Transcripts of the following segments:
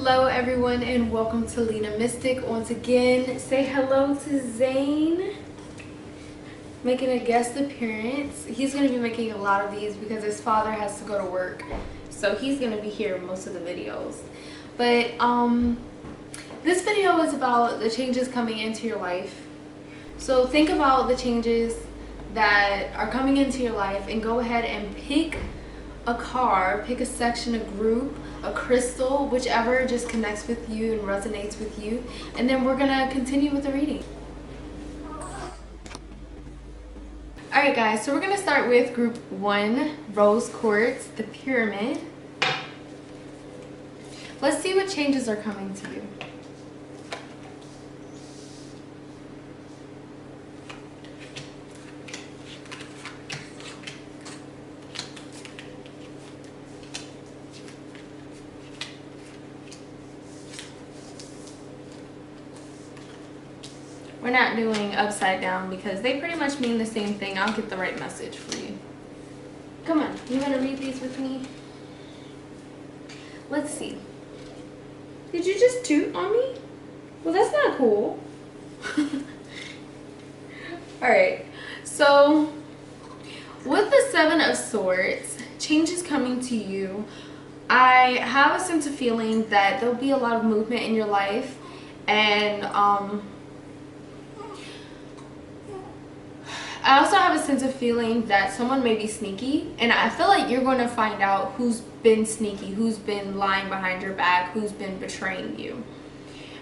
Hello everyone and welcome to Lena Mystic. Once again, say hello to Zane, making a guest appearance. He's going to be making a lot of these because his father has to go to work, so he's going to be here most of the videos. But this video is about the changes coming into your life. So think about the changes that are coming into your life and go ahead and pick a card, pick a section, a group, a crystal, whichever just connects with you and resonates with you, and then we're gonna continue with the reading. Alright guys, so we're gonna start with group 1, Rose Quartz, the Pyramid. Let's see what changes are coming to you. We're not doing upside down because they pretty much mean the same thing. I'll get the right message for you. Come on, you want to read these with me? Let's see. Did you just toot on me? Well, that's not cool. Alright, so with the 7 of Swords, changes coming to you. I have a sense of feeling that there'll be a lot of movement in your life, and I also have a sense of feeling that someone may be sneaky, and I feel like you're going to find out who's been sneaky, who's been lying behind your back, who's been betraying you.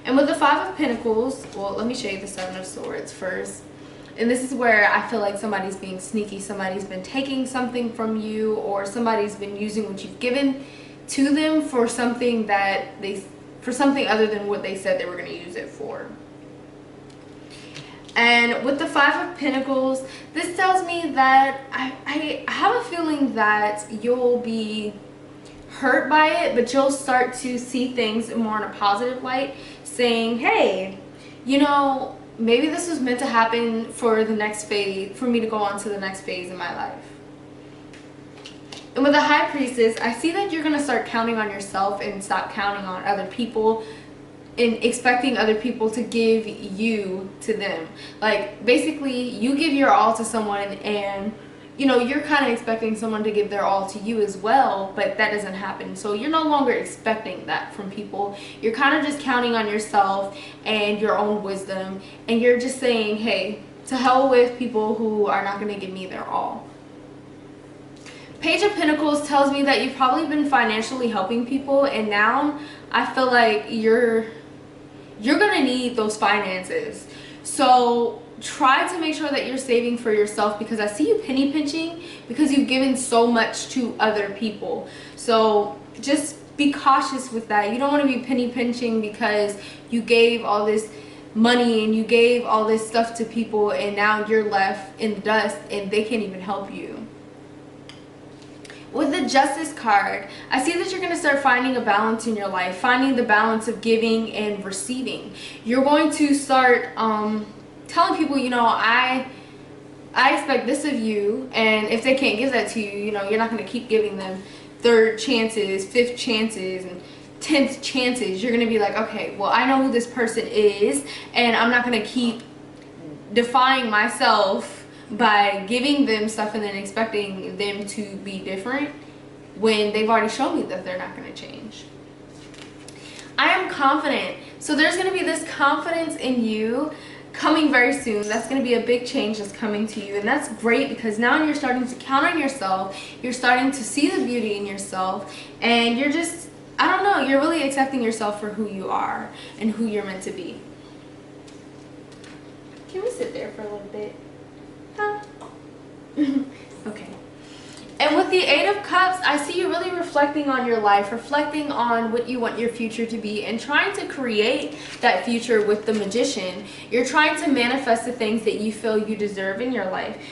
And with the 5 of Pentacles, well, let me show you the 7 of Swords first. And this is where I feel like somebody's being sneaky, somebody's been taking something from you, or somebody's been using what you've given to them for something that for something other than what they said they were going to use it for. And with the 5 of Pentacles, this tells me that I have a feeling that you'll be hurt by it, but you'll start to see things more in a positive light, saying, hey, you know, maybe this was meant to happen for the next phase, for me to go on to the next phase in my life. And with the High Priestess, I see that you're going to start counting on yourself and stop counting on other people and expecting other people to give you to them. Like, basically, you give your all to someone, and you know, you're kind of expecting someone to give their all to you as well, but that doesn't happen. So you're no longer expecting that from people. You're kind of just counting on yourself and your own wisdom, and you're just saying, hey, to hell with people who are not going to give me their all. Page of Pentacles tells me that you've probably been financially helping people, and now I feel like you're going to need those finances. So try to make sure that you're saving for yourself, because I see you penny pinching because you've given so much to other people. So just be cautious with that. You don't want to be penny pinching because you gave all this money and you gave all this stuff to people, and now you're left in the dust and they can't even help you. With the Justice card, I see that you're going to start finding a balance in your life, finding the balance of giving and receiving. You're going to start telling people, you know, I expect this of you, and if they can't give that to you, you know, you're not going to keep giving them 3rd chances, 5th chances, and 10th chances. You're going to be like, okay, well, I know who this person is, and I'm not going to keep defying myself by giving them stuff and then expecting them to be different when they've already shown me that they're not going to change. I am confident. So there's going to be this confidence in you coming very soon. That's going to be a big change that's coming to you, and that's great because now you're starting to count on yourself. You're starting to see the beauty in yourself, and you're just, I don't know, you're really accepting yourself for who you are and who you're meant to be. Can we sit there for a little bit? Huh? Okay. And with the 8 of Cups, I see you really reflecting on your life, reflecting on what you want your future to be, and trying to create that future with the Magician. You're trying to manifest the things that you feel you deserve in your life.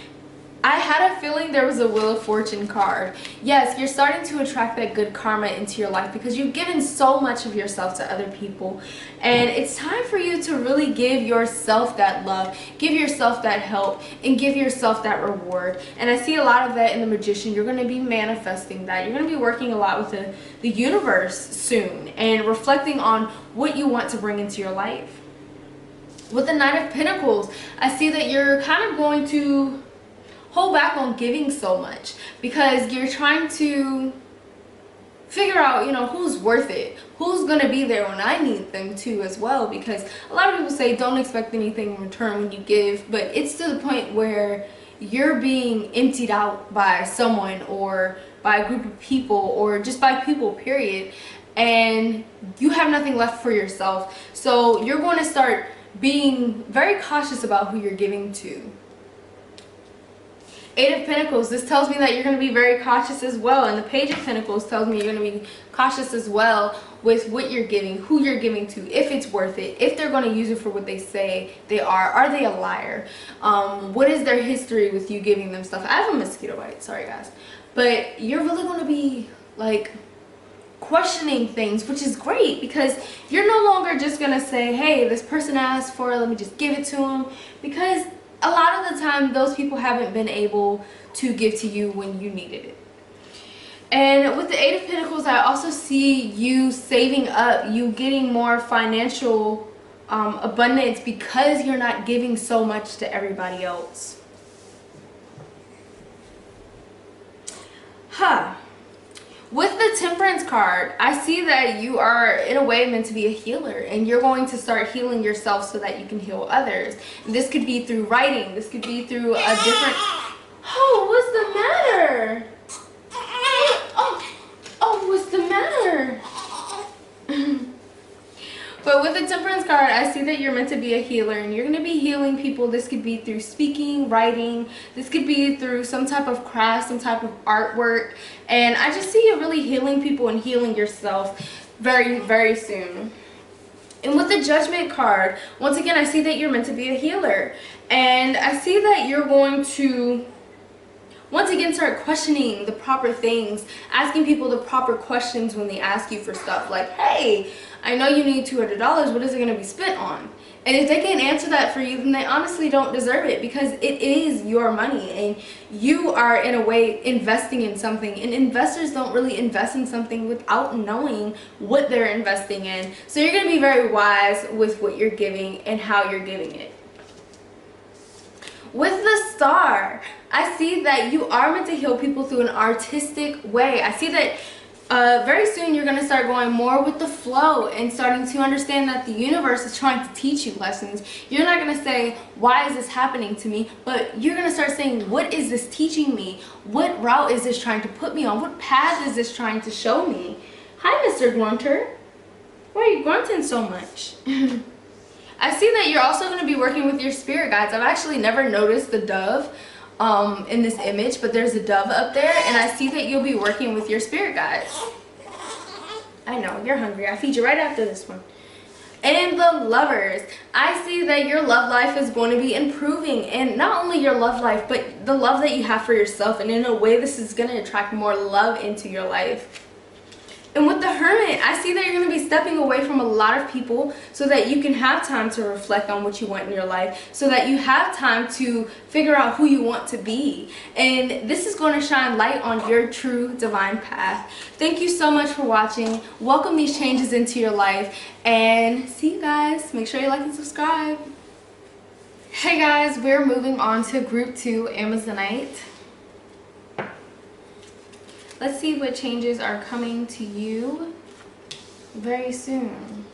I had a feeling there was a Wheel of Fortune card. Yes, you're starting to attract that good karma into your life because you've given so much of yourself to other people. And it's time for you to really give yourself that love, give yourself that help, and give yourself that reward. And I see a lot of that in the Magician. You're going to be manifesting that. You're going to be working a lot with the universe soon and reflecting on what you want to bring into your life. With the Knight of Pentacles, I see that you're kind of going to hold back on giving so much because you're trying to figure out, you know, who's worth it, who's gonna be there when I need them to as well, because a lot of people say don't expect anything in return when you give, but it's to the point where you're being emptied out by someone or by a group of people or just by people period, and you have nothing left for yourself. So you're going to start being very cautious about who you're giving to. Eight of Pentacles, this tells me that you're going to be very cautious as well. And the Page of Pentacles tells me you're going to be cautious as well with what you're giving, who you're giving to, if it's worth it, if they're going to use it for what they say they are they a liar, what is their history with you giving them stuff. I have a mosquito bite, sorry guys. But you're really going to be like questioning things, which is great because you're no longer just going to say, hey, this person asked for it, let me just give it to them, because a lot of the time those people haven't been able to give to you when you needed it. And with the Eight of Pentacles, I also see you saving up, you getting more financial abundance because you're not giving so much to everybody else. With the Temperance card, I see that you are in a way meant to be a healer, and you're going to start healing yourself so that you can heal others. And this could be through writing, this could be through a different... Oh, what's the matter? Oh, what's the matter? But with the Temperance card, I see that you're meant to be a healer, and you're going to be healing people. This could be through speaking, writing. This could be through some type of craft, some type of artwork. And I just see you really healing people and healing yourself very, very soon. And with the Judgment card, once again, I see that you're meant to be a healer. And I see that you're going to once again start questioning the proper things, asking people the proper questions when they ask you for stuff like, hey, I know you need $200, what is it going to be spent on? And if they can't answer that for you, then they honestly don't deserve it, because it is your money and you are in a way investing in something, and investors don't really invest in something without knowing what they're investing in. So you're going to be very wise with what you're giving and how you're giving it. With the Star, I see that you are meant to heal people through an artistic way. I see that very soon you're going to start going more with the flow and starting to understand that the universe is trying to teach you lessons. You're not going to say, why is this happening to me? But you're going to start saying, what is this teaching me? What route is this trying to put me on? What path is this trying to show me? Hi, Mr. Grunter. Why are you grunting so much? I see that you're also going to be working with your spirit guides. I've actually never noticed the dove in this image, but there's a dove up there, and I see that you'll be working with your spirit guides. I know, you're hungry. I'll feed you right after this one. And the Lovers, I see that your love life is going to be improving, and not only your love life, but the love that you have for yourself, and in a way this is going to attract more love into your life. And with the Hermit, I see that you're going to be stepping away from a lot of people so that you can have time to reflect on what you want in your life, so that you have time to figure out who you want to be. And this is going to shine light on your true divine path. Thank you so much for watching. Welcome these changes into your life, and see you guys. Make sure you like and subscribe. Hey guys, we're moving on to Group 2, Amazonite. Let's see what changes are coming to you very soon.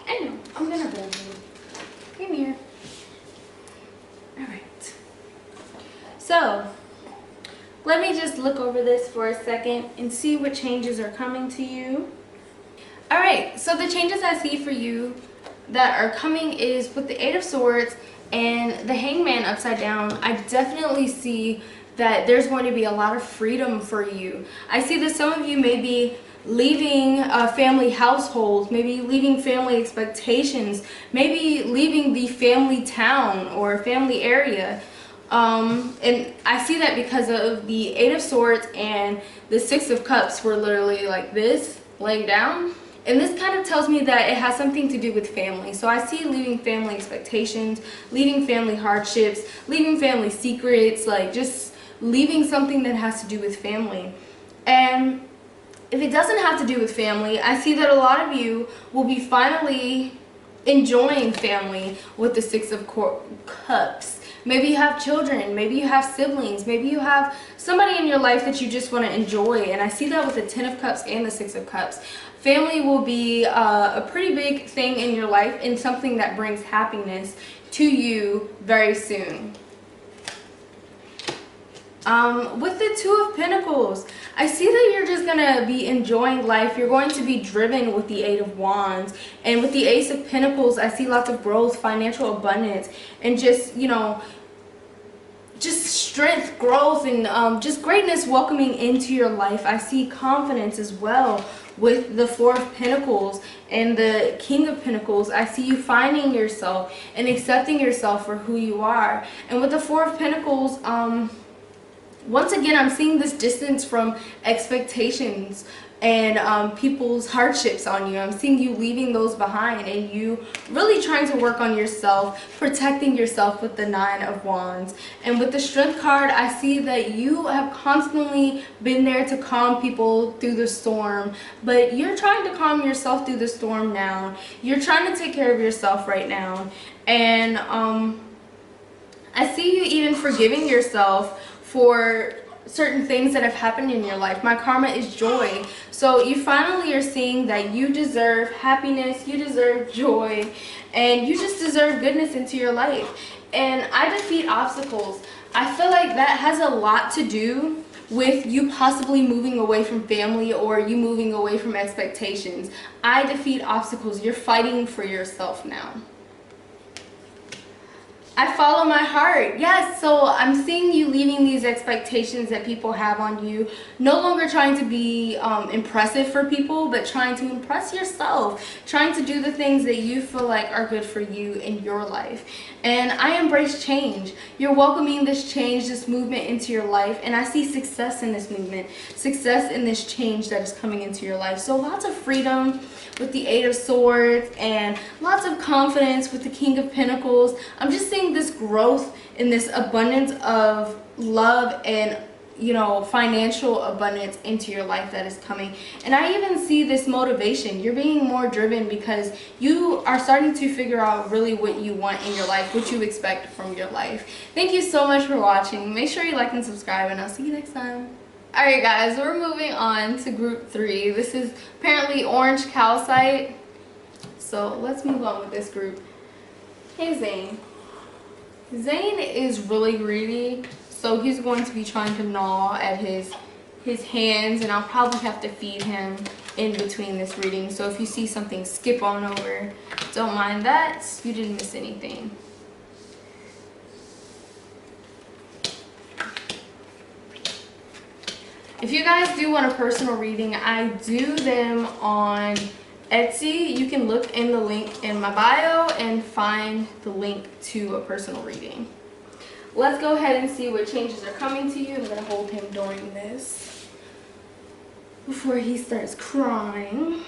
I know, I'm gonna hold you. Come here. Alright. So, let me just look over this for a second and see what changes are coming to you. Alright, so the changes I see for you that are coming is with the Eight of Swords and the Hangman upside down. I definitely see that there's going to be a lot of freedom for you. I see that some of you may be leaving family households, maybe leaving family expectations, maybe leaving the family town or family area. And I see that because of the Eight of Swords and the Six of Cups were literally like this, laying down. And this kind of tells me that it has something to do with family. So I see leaving family expectations, leaving family hardships, leaving family secrets, like just leaving something that has to do with family. And if it doesn't have to do with family, I see that a lot of you will be finally enjoying family with the Six of Cups. Maybe you have children, maybe you have siblings, maybe you have somebody in your life that you just want to enjoy. And I see that with the Ten of Cups and the Six of Cups. Family will be a pretty big thing in your life and something that brings happiness to you very soon. With the Two of Pentacles, I see that you're just going to be enjoying life. You're going to be driven with the Eight of Wands. And with the Ace of Pentacles, I see lots of growth, financial abundance, and just, you know, just strength, growth, and just greatness welcoming into your life. I see confidence as well with the Four of Pentacles and the King of Pentacles. I see you finding yourself and accepting yourself for who you are. And with the Four of Pentacles, once again, I'm seeing this distance from expectations and people's hardships on you. I'm seeing you leaving those behind and you really trying to work on yourself, protecting yourself with the Nine of Wands. And with the Strength card, I see that you have constantly been there to calm people through the storm, but you're trying to calm yourself through the storm now. You're trying to take care of yourself right now. And I see you even forgiving yourself for certain things that have happened in your life. My karma is joy. So you finally are seeing that you deserve happiness, you deserve joy, and you just deserve goodness into your life. And I defeat obstacles. I feel like that has a lot to do with you possibly moving away from family or you moving away from expectations. I defeat obstacles. You're fighting for yourself now. I follow my heart. Yes, so I'm seeing you leaving these expectations that people have on you. No longer trying to be impressive for people, but trying to impress yourself. Trying to do the things that you feel like are good for you in your life. And I embrace change. You're welcoming this change, this movement into your life. And I see success in this movement. Success in this change that is coming into your life. So lots of freedom with the Eight of Swords and lots of confidence with the King of Pentacles. I'm just seeing this growth in this abundance of love and, you know, financial abundance into your life that is coming. And I even see this motivation. You're being more driven because you are starting to figure out really what you want in your life, what you expect from your life. Thank you so much for watching. Make sure you like and subscribe, and I'll see you next time. Alright guys, we're moving on to group 3. This is apparently orange calcite. So let's move on with this group. Hey Zane. Zane is really greedy, so he's going to be trying to gnaw at his hands, and I'll probably have to feed him in between this reading. So if you see something skip on over, don't mind that. You didn't miss anything. If you guys do want a personal reading, I do them on Etsy. You can look in the link in my bio and find the link to a personal reading. Let's go ahead and see what changes are coming to you. I'm going to hold him during this before he starts crying.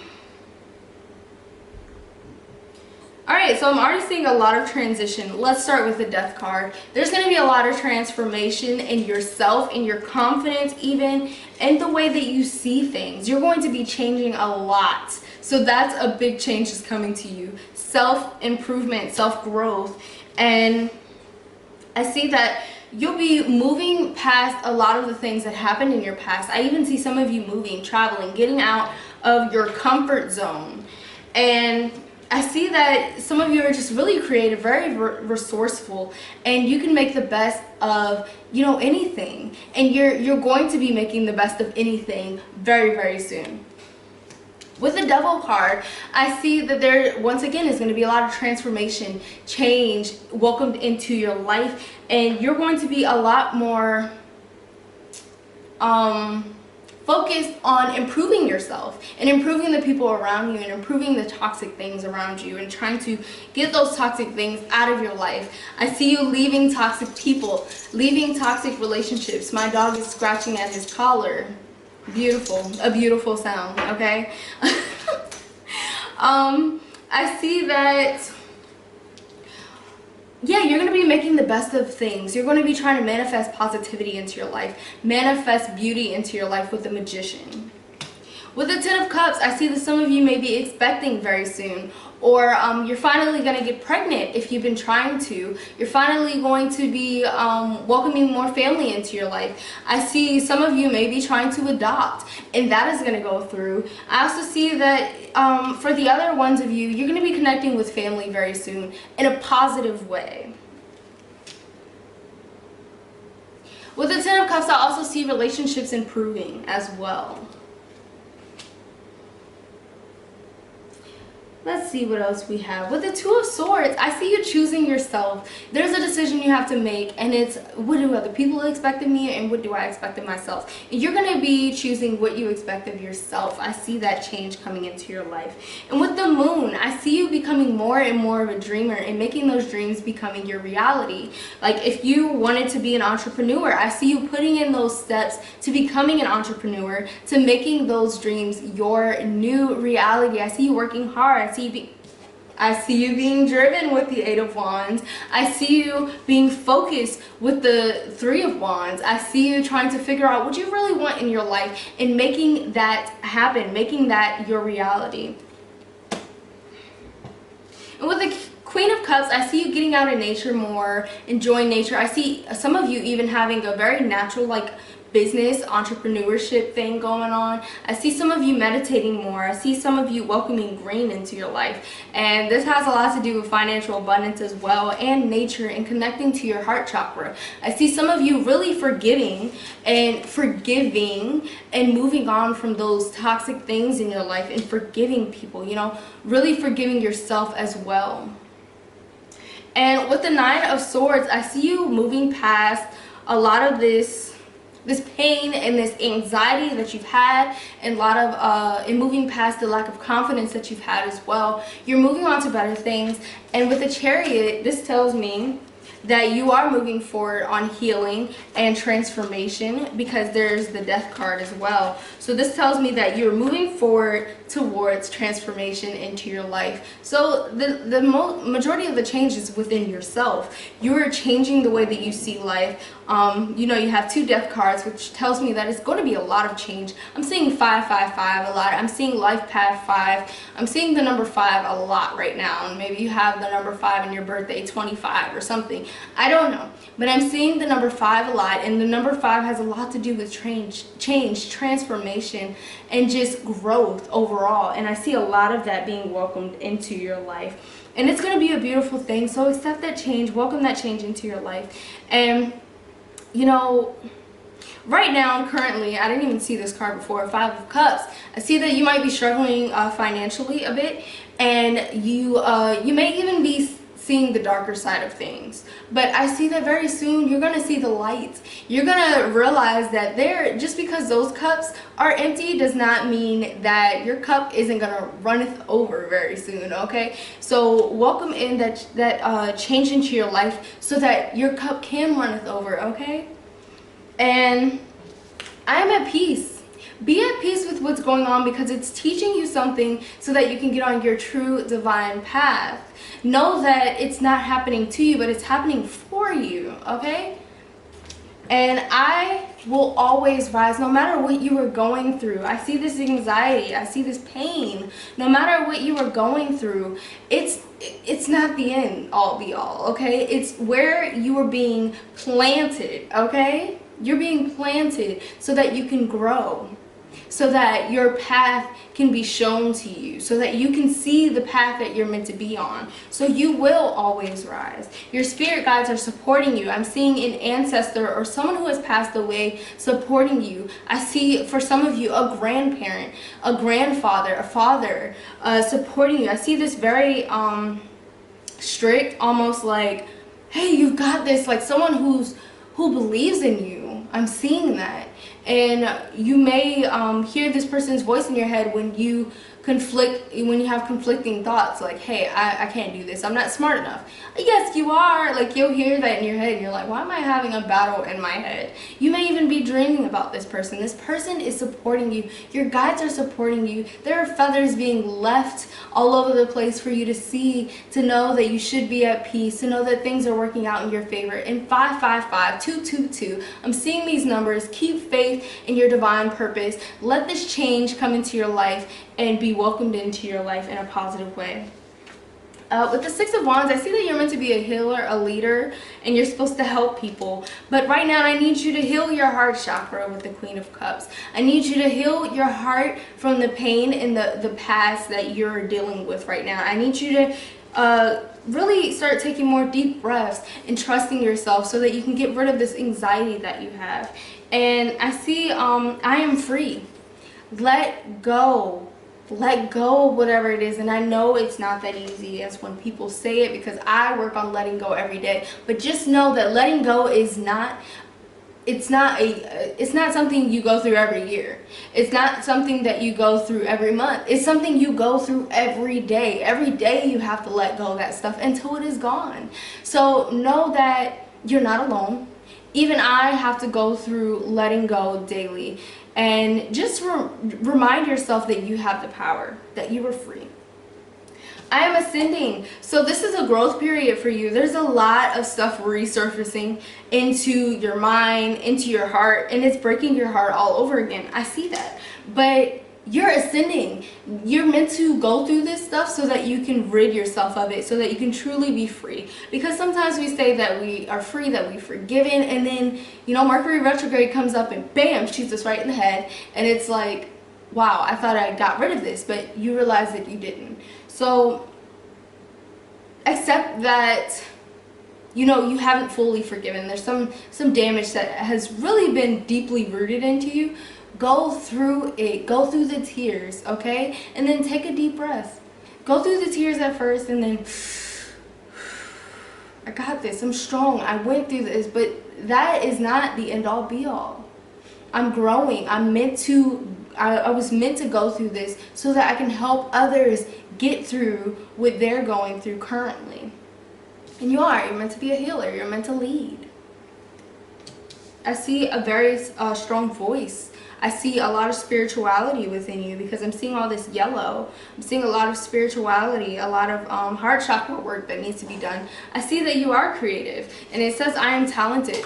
Alright, so I'm already seeing a lot of transition. Let's start with the Death card. There's going to be a lot of transformation in yourself, in your confidence, even in the way that you see things. You're going to be changing a lot. So that's a big change that's coming to you. Self-improvement, self-growth. And I see that you'll be moving past a lot of the things that happened in your past. I even see some of you moving, traveling, getting out of your comfort zone. And I see that some of you are just really creative, very resourceful, and you can make the best of, you know, anything. And you're going to be making the best of anything very, very soon. With the Devil card, I see that there, once again, is going to be a lot of transformation, change welcomed into your life, and you're going to be a lot more focused on improving yourself and improving the people around you and improving the toxic things around you and trying to get those toxic things out of your life. I see you leaving toxic people, leaving toxic relationships. My dog is scratching at his collar. Beautiful, a beautiful sound, okay? I see that, yeah, you're going to be making the best of things. You're going to be trying to manifest positivity into your life, manifest beauty into your life with the Magician. With the Ten of Cups, I see that some of you may be expecting very soon, or you're finally going to get pregnant if you've been trying to. You're finally going to be welcoming more family into your life. I see some of you may be trying to adopt, and that is going to go through. I also see that for the other ones of you, you're going to be connecting with family very soon in a positive way. With the Ten of Cups, I also see relationships improving as well. Let's see what else we have. With the Two of Swords, I see you choosing yourself. There's a decision you have to make, and it's, what do other people expect of me and what do I expect of myself? And you're going to be choosing what you expect of yourself. I see that change coming into your life. And with the Moon, I see you becoming more and more of a dreamer and making those dreams becoming your reality. Like if you wanted to be an entrepreneur, I see you putting in those steps to becoming an entrepreneur, to making those dreams your new reality. I see you working hard. I see you being driven with the Eight of Wands. I see you being focused with the Three of Wands. I see you trying to figure out what you really want in your life and making that happen, making that your reality. And with the Queen of Cups, I see you getting out in nature more, enjoying nature. I see some of you even having a very natural, like, business entrepreneurship thing going on. I see some of you meditating more. I see some of you welcoming green into your life, and this has a lot to do with financial abundance as well, and nature, and connecting to your heart chakra. I see some of you really forgiving and moving on from those toxic things in your life and forgiving people, you know, really forgiving yourself as well. And with the Nine of Swords, I see you moving past a lot of this pain and this anxiety that you've had, and a lot of and moving past the lack of confidence that you've had as well. You're moving on to better things. And with the Chariot, this tells me that you are moving forward on healing and transformation, because there's the Death card as well. So this tells me that you're moving forward towards transformation into your life. So the majority of the change is within yourself. You're changing the way that you see life. You know, you have two Death cards, which tells me that it's going to be a lot of change. I'm seeing 555 a lot. I'm seeing life path 5. I'm seeing the number 5 a lot right now. And maybe you have the number 5 in your birthday, 25 or something. I don't know. But I'm seeing the number 5 a lot. And the number 5 has a lot to do with change, transformation, and just growth overall. And I see a lot of that being welcomed into your life. And it's going to be a beautiful thing. So accept that change. Welcome that change into your life. And you know, right now, currently, I didn't even see this card before, 5 of Cups. I see that you might be struggling financially a bit, and you may even be seeing the darker side of things. But I see that very soon you're going to see the light. You're going to realize that just because those cups are empty does not mean that your cup isn't going to runneth over very soon, okay? So welcome in that change into your life so that your cup can runneth over, okay? And I am at peace. Be at peace with what's going on, because it's teaching you something so that you can get on your true divine path. Know that it's not happening to you, but it's happening for you, okay? And I will always rise no matter what you are going through. I see this anxiety. I see this pain. No matter what you are going through, it's not the end all be all, okay? It's where you are being planted, okay? You're being planted so that you can grow, so that your path can be shown to you, so that you can see the path that you're meant to be on. So you will always rise. Your spirit guides are supporting you. I'm seeing an ancestor or someone who has passed away supporting you. I see for some of you a grandparent, a grandfather, a father supporting you. I see this very strict, almost like, hey, you've got this, like someone who believes in you. I'm seeing that. And you may hear this person's voice in your head when you have conflicting thoughts, like, hey, I can't do this, I'm not smart enough. Yes, you are. Like, you'll hear that in your head and you're like, why am I having a battle in my head? You may even be dreaming about this person. This person is supporting you. Your guides are supporting you. There are feathers being left all over the place for you to see, to know that you should be at peace, to know that things are working out in your favor. In 555 222, I'm seeing these numbers. Keep faith in your divine purpose. Let this change come into your life and be welcomed into your life in a positive way. With the Six of Wands, I see that you're meant to be a healer, a leader, and you're supposed to help people. But right now, I need you to heal your heart chakra with the Queen of Cups. I need you to heal your heart from the pain and the past that you're dealing with right now. I need you to really start taking more deep breaths and trusting yourself so that you can get rid of this anxiety that you have. And I see I am free. Let go of whatever it is. And I know it's not that easy as when people say it, because I work on letting go every day. But just know that letting go is not, it's not something you go through every year. It's not something that you go through every month. It's something you go through every day. Every day you have to let go of that stuff until it is gone. So know that you're not alone. Even I have to go through letting go daily. And just remind yourself that you have the power, that you are free. I am ascending. So this is a growth period for you. There's a lot of stuff resurfacing into your mind, into your heart, and it's breaking your heart all over again. I see that. But you're ascending. You're meant to go through this stuff so that you can rid yourself of it, so that you can truly be free. Because sometimes we say that we are free, that we're forgiven, and then, you know, Mercury retrograde comes up and bam, shoots us right in the head. And it's like, wow, I thought I got rid of this, but you realize that you didn't. So accept that, you know, you haven't fully forgiven. There's some damage that has really been deeply rooted into you. Go through it. Go through the tears, okay? And then take a deep breath. Go through the tears at first and then, I got this. I'm strong. I went through this. But that is not the end-all be-all. I'm growing. I was meant to go through this so that I can help others get through what they're going through currently. And you are. You're meant to be a healer. You're meant to lead. I see a very strong voice. I see a lot of spirituality within you, because I'm seeing all this yellow. I'm seeing a lot of spirituality, a lot of heart chakra work that needs to be done. I see that you are creative, and it says I am talented.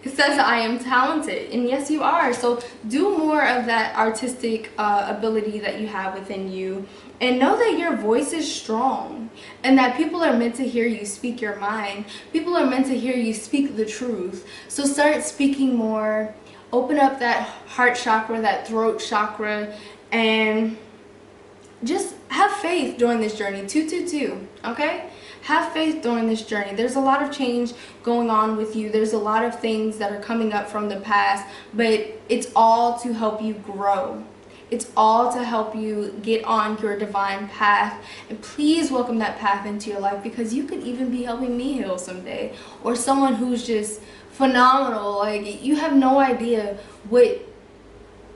It says I am talented, and yes, you are. So do more of that artistic ability that you have within you, and know that your voice is strong, and that people are meant to hear you speak your mind. People are meant to hear you speak the truth. So start speaking more. Open up that heart chakra, that throat chakra, and just have faith during this journey. 222, okay? Have faith during this journey. There's a lot of change going on with you. There's a lot of things that are coming up from the past, but it's all to help you grow. It's all to help you get on your divine path. And please welcome that path into your life, because you could even be helping me heal someday, or someone who's just phenomenal. Like, you have no idea what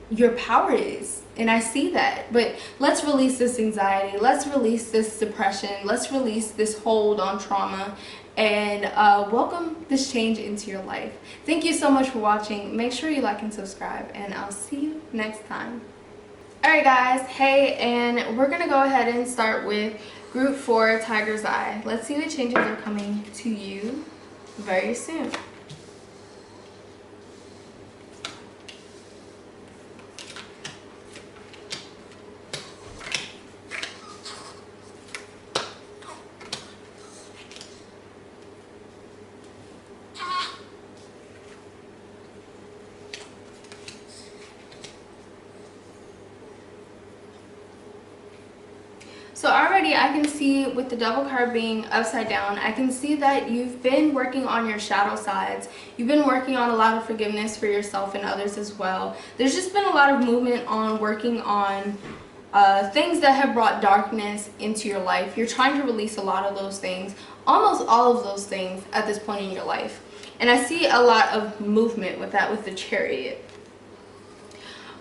your power is, and I see that. But let's release this anxiety, let's release this depression, let's release this hold on trauma, and welcome this change into your life. Thank you so much for watching. Make sure you like and subscribe, and I'll see you next time. Alright guys, hey, and we're gonna go ahead and start with group 4, Tiger's Eye. Let's see what changes are coming to you very soon. So already I can see, with the Devil card being upside down, I can see that you've been working on your shadow sides. You've been working on a lot of forgiveness for yourself and others as well. There's just been a lot of movement on working on things that have brought darkness into your life. You're trying to release a lot of those things, almost all of those things at this point in your life. And I see a lot of movement with that, with the Chariot.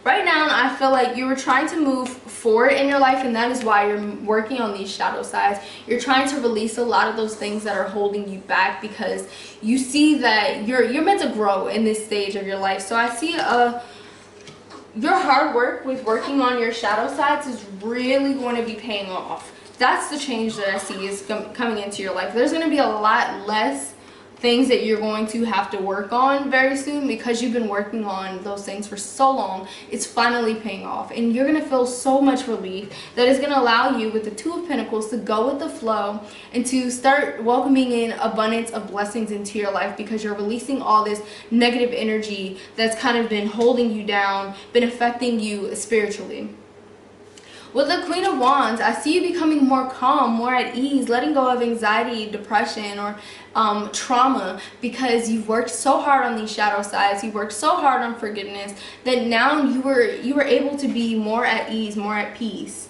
Right now, I feel like you were trying to move forward in your life, and that is why you're working on these shadow sides. You're trying to release a lot of those things that are holding you back, because you see that you're meant to grow in this stage of your life. So I see your hard work with working on your shadow sides is really going to be paying off. That's the change that I see is coming into your life. There's going to be a lot less things that you're going to have to work on very soon, because you've been working on those things for so long. It's finally paying off, and you're going to feel so much relief that is going to allow you, with the Two of Pentacles, to go with the flow and to start welcoming in abundance of blessings into your life, because you're releasing all this negative energy that's kind of been holding you down, been affecting you spiritually. With the Queen of Wands, I see you becoming more calm, more at ease, letting go of anxiety, depression, or trauma, because you've worked so hard on these shadow sides, you've worked so hard on forgiveness, that now you were able to be more at ease, more at peace.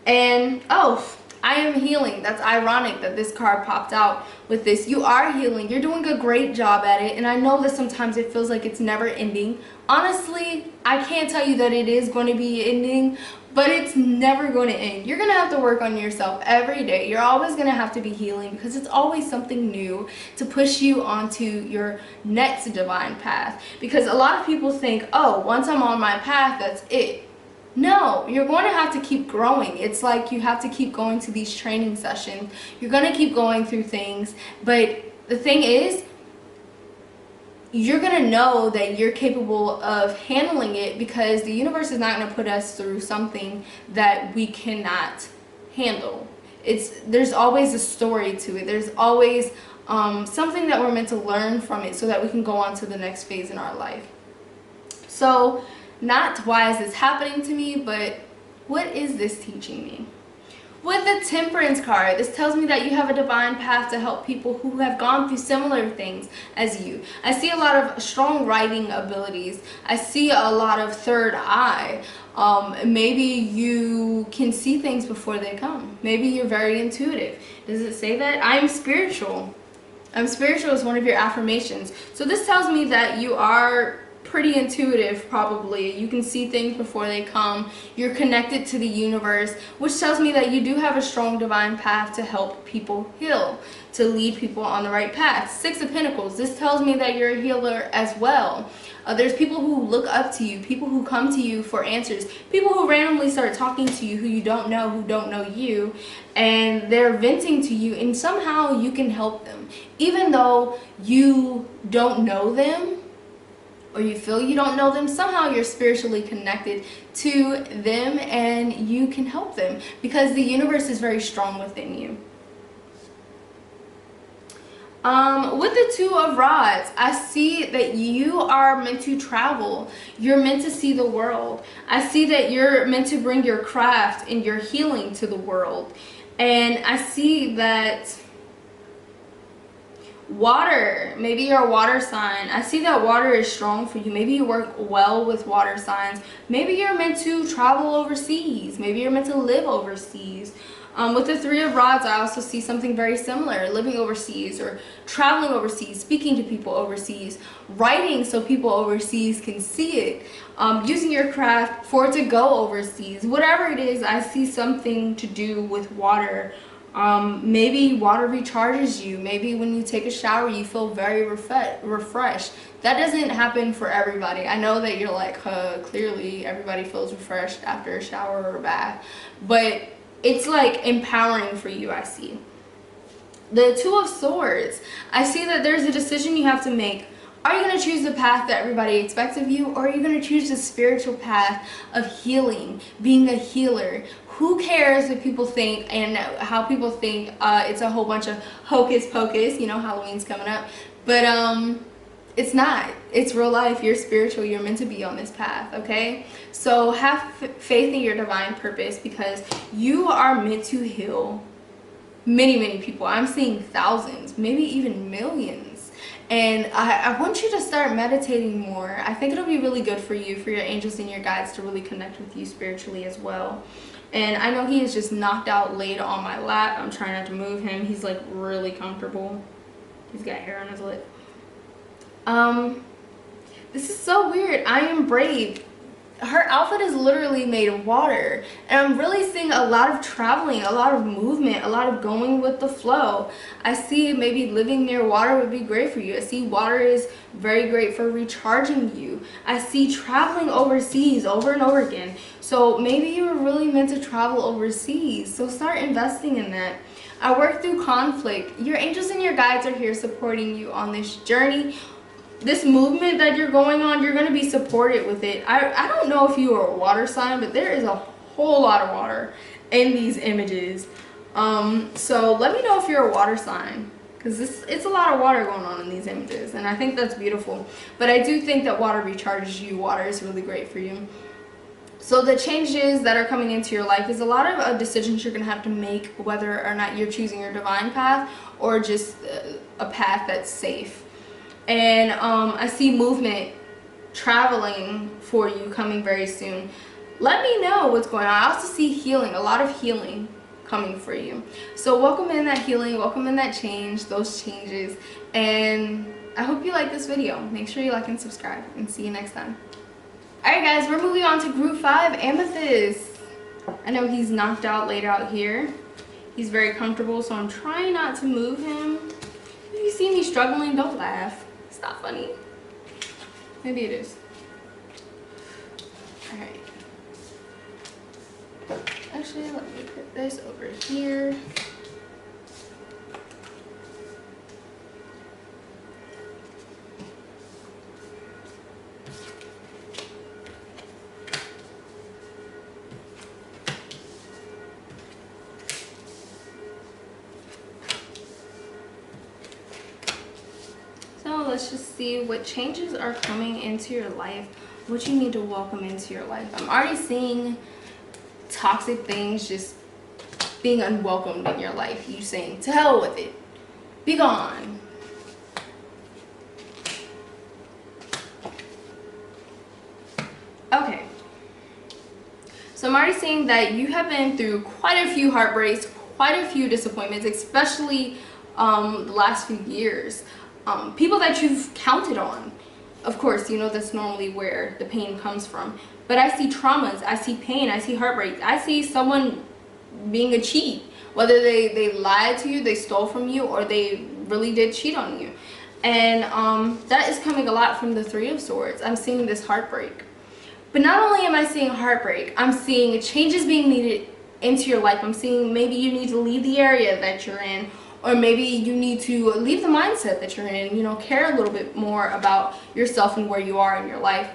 And I am healing. That's ironic that this card popped out with this. You are healing. You're doing a great job at it. And I know that sometimes it feels like it's never ending. Honestly, I can't tell you that it is going to be ending, but it's never going to end. You're going to have to work on yourself every day. You're always going to have to be healing, because it's always something new to push you onto your next divine path. Because a lot of people think, oh, once I'm on my path, that's it. No, you're going to have to keep growing. It's like you have to keep going to these training sessions. You're going to keep going through things. But the thing is, you're going to know that you're capable of handling it, because the universe is not going to put us through something that we cannot handle. There's always a story to it. There's always something that we're meant to learn from it, so that we can go on to the next phase in our life. So, not why is this happening to me, but what is this teaching me? With the Temperance card, this tells me that you have a divine path to help people who have gone through similar things as you. I see a lot of strong writing abilities. I see a lot of third eye. Maybe you can see things before they come. Maybe you're very intuitive. Does it say that? I'm spiritual. I'm spiritual is one of your affirmations. So this tells me that you are pretty intuitive, probably. You can see things before they come. You're connected to the universe, which tells me that you do have a strong divine path to help people heal, to lead people on the right path. Six of Pentacles, this tells me that you're a healer as well. There's people who look up to you, people who come to you for answers, people who randomly start talking to you who you don't know, who don't know you, and they're venting to you, and somehow you can help them. Even though you don't know them, or you feel you don't know them, somehow you're spiritually connected to them, and you can help them, because the universe is very strong within you. With the Two of Rods, I see that you are meant to travel. You're meant to see the world. I see that you're meant to bring your craft and your healing to the world. And I see that water, maybe you're a water sign. I see that water is strong for you. Maybe you work well with water signs. Maybe you're meant to travel overseas. Maybe you're meant to live overseas. With the Three of Rods, I also see something very similar, living overseas or traveling overseas, speaking to people overseas, writing so people overseas can see it, using your craft for it to go overseas. Whatever it is, I see something to do with water. Maybe water recharges you. Maybe when you take a shower, you feel very refreshed. That doesn't happen for everybody. I know that you're like, clearly everybody feels refreshed after a shower or a bath, but it's like empowering for you, I see. The Two of Swords, I see that there's a decision you have to make. Are you going to choose the path that everybody expects of you, or are you going to choose the spiritual path of healing, being a healer? Who cares what people think and how people think it's a whole bunch of hocus pocus, you know, Halloween's coming up, but it's not. It's real life. You're spiritual. You're meant to be on this path, okay? So have faith in your divine purpose, because you are meant to heal many, many people. I'm seeing thousands, maybe even millions. And I want you to start meditating more. I think it'll be really good for you, for your angels and your guides to really connect with you spiritually as well. And I know he is just knocked out, laid on my lap. I'm trying not to move him. He's like really comfortable. He's got hair on his lip. This is so weird. I am brave. Her outfit is literally made of water, and I'm really seeing a lot of traveling, a lot of movement, a lot of going with the flow. I see maybe living near water would be great for you. I see water is very great for recharging you. I see traveling overseas over and over again. So maybe you were really meant to travel overseas, so start investing in that. I work through conflict. Your angels and your guides are here supporting you on this journey. This movement that you're going on, you're going to be supported with it. I don't know if you are a water sign, but there is a whole lot of water in these images. So let me know if you're a water sign, because it's a lot of water going on in these images, and I think that's beautiful. But I do think that water recharges you. Water is really great for you. So the changes that are coming into your life is a lot of decisions you're going to have to make, whether or not you're choosing your divine path or just a path that's safe. And I see movement, traveling for you coming very soon. Let me know what's going on. I also see healing, a lot of healing coming for you. So welcome in that healing, welcome in that change, those changes. And I hope you like this video. Make sure you like and subscribe, and see you next time. Alright guys, we're moving on to group 5, Amethyst. I know he's knocked out, laid out here. He's very comfortable, so I'm trying not to move him. If you see me struggling, don't laugh. It's not funny. Maybe it is. Alright. Actually, let me put this over here. So let's just see what changes are coming into your life, what you need to welcome into your life. I'm already seeing toxic things just being unwelcomed in your life. You saying, to hell with it, be gone. Okay. So I'm already seeing that you have been through quite a few heartbreaks, quite a few disappointments, especially the last few years. People that you've counted on. Of course, you know that's normally where the pain comes from. But I see traumas, I see pain, I see heartbreak. I see someone being a cheat. Whether they lied to you, they stole from you, or they really did cheat on you. And that is coming a lot from the Three of Swords. I'm seeing this heartbreak. But not only am I seeing heartbreak, I'm seeing changes being needed into your life. I'm seeing maybe you need to leave the area that you're in, or maybe you need to leave the mindset that you're in, you know, care a little bit more about yourself and where you are in your life.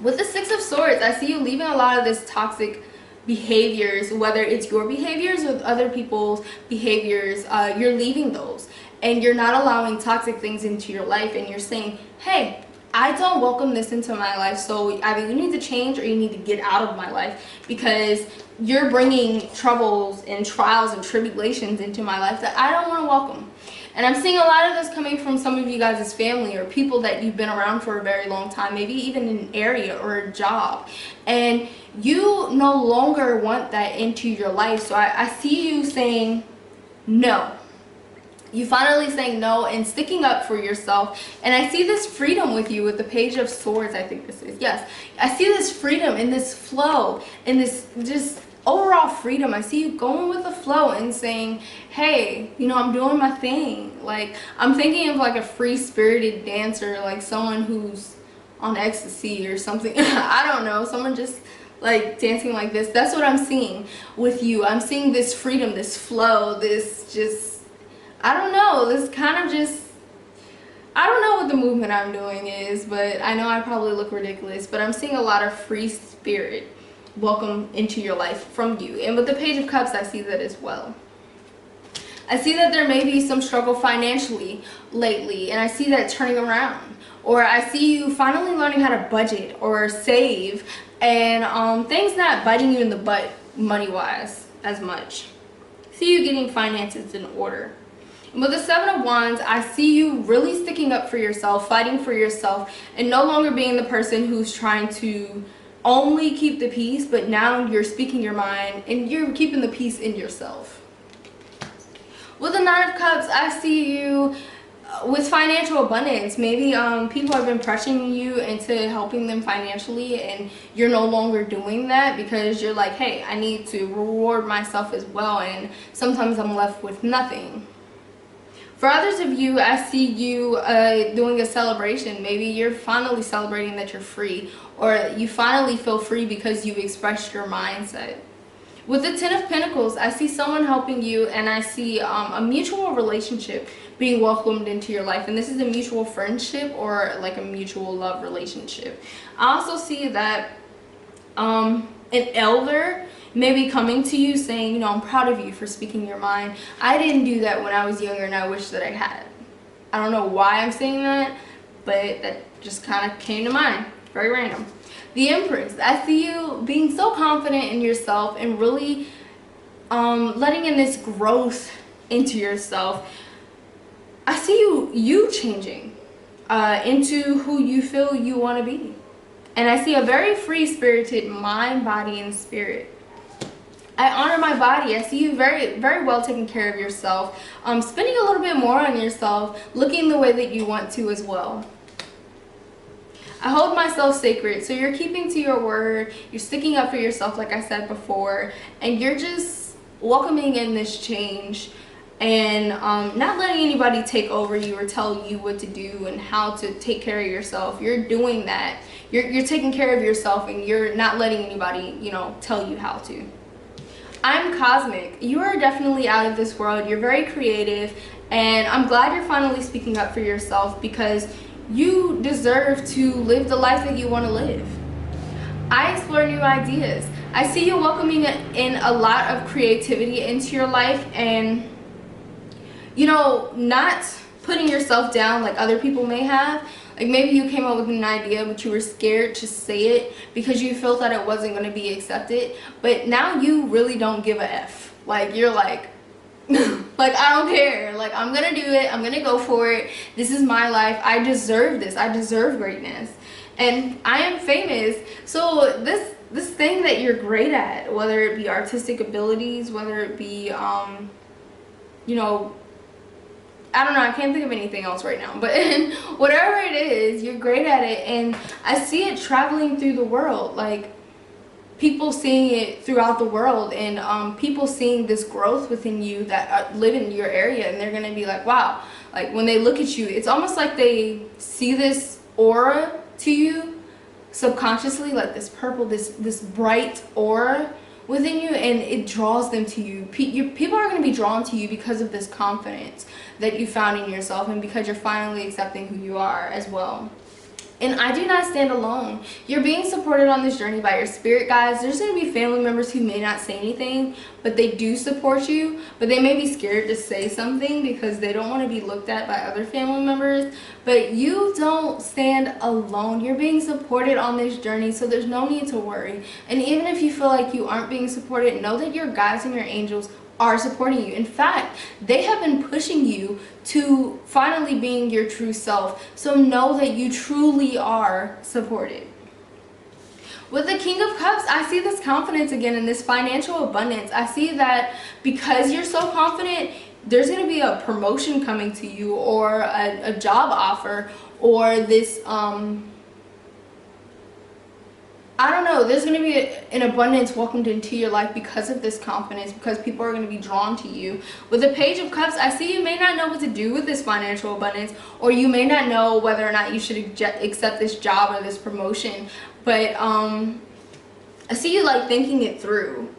With the Six of Swords, I see you leaving a lot of this toxic behaviors, whether it's your behaviors or other people's behaviors. You're leaving those, and you're not allowing toxic things into your life, and you're saying, hey, I don't welcome this into my life, so either you need to change or you need to get out of my life, because you're bringing troubles and trials and tribulations into my life that I don't want to welcome. And I'm seeing a lot of this coming from some of you guys' family or people that you've been around for a very long time, maybe even in an area or a job. And you no longer want that into your life. So I see you saying no. You finally saying no and sticking up for yourself. And I see this freedom with you with the Page of Swords, I think this is. Yes, I see this freedom and this flow and this just overall freedom. I see you going with the flow and saying, hey, you know, I'm doing my thing. Like, I'm thinking of like a free-spirited dancer, like someone who's on ecstasy or something. I don't know, someone just like dancing like this. That's what I'm seeing with you. I'm seeing this freedom, this flow, this just, I don't know, this kind of just, I don't know what the movement I'm doing is, but I know I probably look ridiculous, but I'm seeing a lot of free spirit welcome into your life from you. And with the Page of Cups, I see that as well. I see that there may be some struggle financially lately, and I see that turning around. Or I see you finally learning how to budget or save, and things not biting you in the butt money-wise as much. See you getting finances in order. With the Seven of Wands, I see you really sticking up for yourself, fighting for yourself, and no longer being the person who's trying to only keep the peace, but now you're speaking your mind and you're keeping the peace in yourself. With the Nine of Cups, I see you with financial abundance, maybe people have been pressuring you into helping them financially, and you're no longer doing that because you're like, hey, I need to reward myself as well, and sometimes I'm left with nothing. For others of you, I see you doing a celebration. Maybe you're finally celebrating that you're free, or you finally feel free because you've expressed your mindset. With the Ten of Pentacles, I see someone helping you, and I see a mutual relationship being welcomed into your life. And this is a mutual friendship or like a mutual love relationship. I also see that an elder may be coming to you saying, you know, I'm proud of you for speaking your mind. I didn't do that when I was younger, and I wish that I had. I don't know why I'm saying that, but that just kind of came to mind. Very random. The Empress, I see you being so confident in yourself and really letting in this growth into yourself. I see you changing into who you feel you want to be. And I see a very free-spirited mind, body, and spirit. I honor my body. I see you very, very well taking care of yourself, spending a little bit more on yourself, looking the way that you want to as well. I hold myself sacred. So you're keeping to your word, you're sticking up for yourself like I said before, and you're just welcoming in this change and not letting anybody take over you or tell you what to do and how to take care of yourself. You're doing that. You're taking care of yourself, and you're not letting anybody, you know, tell you how to. I'm cosmic. You are definitely out of this world. You're very creative, and I'm glad you're finally speaking up for yourself because you deserve to live the life that you want to live. I explore new ideas. I see you welcoming in a lot of creativity into your life, and you know, not putting yourself down like other people may have. Like maybe you came up with an idea, but you were scared to say it because you felt that it wasn't going to be accepted. But now you really don't give a F. Like you're like, like I don't care. Like I'm going to do it. I'm going to go for it. This is my life. I deserve this. I deserve greatness. And I am famous. So this thing that you're great at, whether it be artistic abilities, whether it be, you know, I don't know, I can't think of anything else right now, but whatever it is, you're great at it, and I see it traveling through the world, like people seeing it throughout the world, and people seeing this growth within you that live in your area, and they're gonna be like, wow, like when they look at you, it's almost like they see this aura to you subconsciously, like this purple, this bright aura within you, and it draws them to you. People are going to be drawn to you because of this confidence that you found in yourself, and because you're finally accepting who you are as well. And I do not stand alone. You're being supported on this journey by your spirit guides. There's going to be family members who may not say anything, but they do support you, but they may be scared to say something because they don't want to be looked at by other family members. But you don't stand alone. You're being supported on this journey, so there's no need to worry. And even if you feel like you aren't being supported, know that your guides and your angels are supporting you. In fact, they have been pushing you to finally being your true self. So know that you truly are supported. With the King of Cups, I see this confidence again in this financial abundance. I see that because you're so confident, there's going to be a promotion coming to you, or a job offer, or this I don't know, there's going to be an abundance welcomed into your life because of this confidence, because people are going to be drawn to you. With the Page of Cups, I see you may not know what to do with this financial abundance, or you may not know whether or not you should accept this job or this promotion, but I see you like thinking it through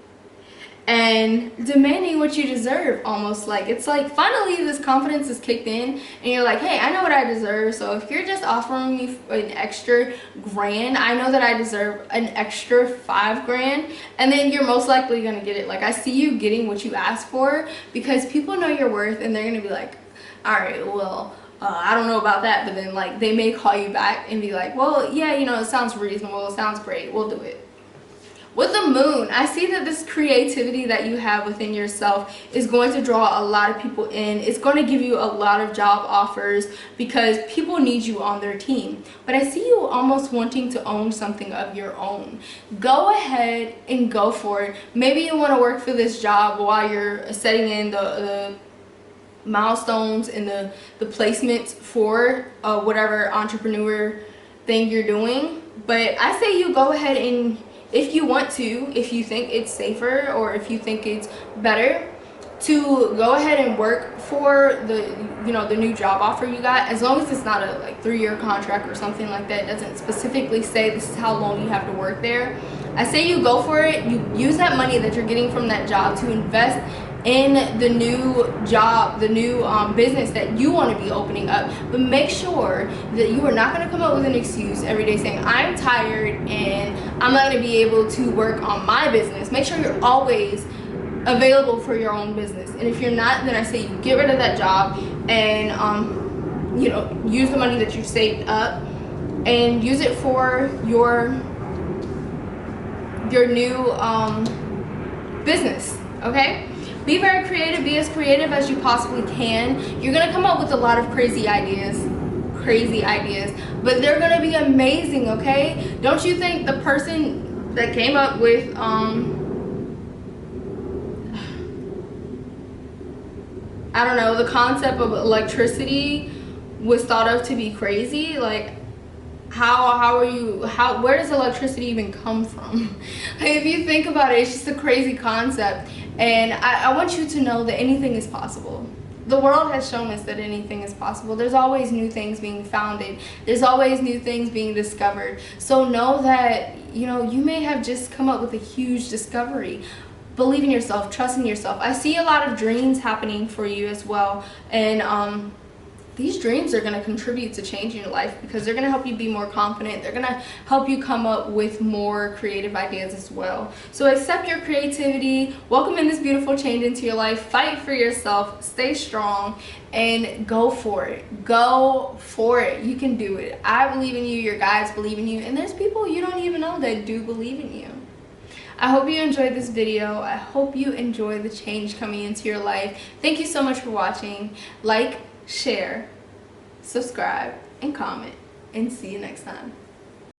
and demanding what you deserve, almost like it's like finally this confidence is kicked in, and you're like, hey, I know what I deserve. So if you're just offering me an extra grand, I know that I deserve an extra $5,000, and then you're most likely gonna get it. Like I see you getting what you asked for, because people know your worth, and they're gonna be like, all right, well, I don't know about that, but then like they may call you back and be like, well, yeah, you know, it sounds reasonable, it sounds great, we'll do it. With the Moon, I see that this creativity that you have within yourself is going to draw a lot of people in. It's going to give you a lot of job offers because people need you on their team. But I see you almost wanting to own something of your own. Go ahead and go for it. Maybe you want to work for this job while you're setting in the milestones and the placements for whatever entrepreneur thing you're doing. But I say you go ahead and, if you want to, if you think it's safer or if you think it's better, to go ahead and work for the, you know, the new job offer you got, as long as it's not a like 3-year contract or something like that. It doesn't specifically say this is how long you have to work there. I say you go for it. You use that money that you're getting from that job to invest in the new job, the new business that you want to be opening up. But make sure that you are not going to come up with an excuse every day saying, I'm tired and I'm not going to be able to work on my business. Make sure you're always available for your own business. And if you're not, then I say you get rid of that job and you know, use the money that you've saved up and use it for your new business. Okay, be very creative. Be as creative as you possibly can. You're gonna come up with a lot of crazy ideas, but they're gonna be amazing. Okay, don't you think the person that came up with I don't know, the concept of electricity was thought of to be crazy? Like, where does electricity even come from? Like, if you think about it, it's just a crazy concept. And I want you to know that anything is possible. The world has shown us that anything is possible. There's always new things being founded. There's always new things being discovered. So know that, you know, you may have just come up with a huge discovery. Believe in yourself, trust in yourself. I see a lot of dreams happening for you as well. And these dreams are going to contribute to changing your life because they're going to help you be more confident. They're going to help you come up with more creative ideas as well. So accept your creativity, welcome in this beautiful change into your life, fight for yourself, stay strong, and go for it. Go for it. You can do it. I believe in you, your guides believe in you, and there's people you don't even know that do believe in you. I hope you enjoyed this video. I hope you enjoy the change coming into your life. Thank you so much for watching. Like, share, subscribe, and comment, and see you next time.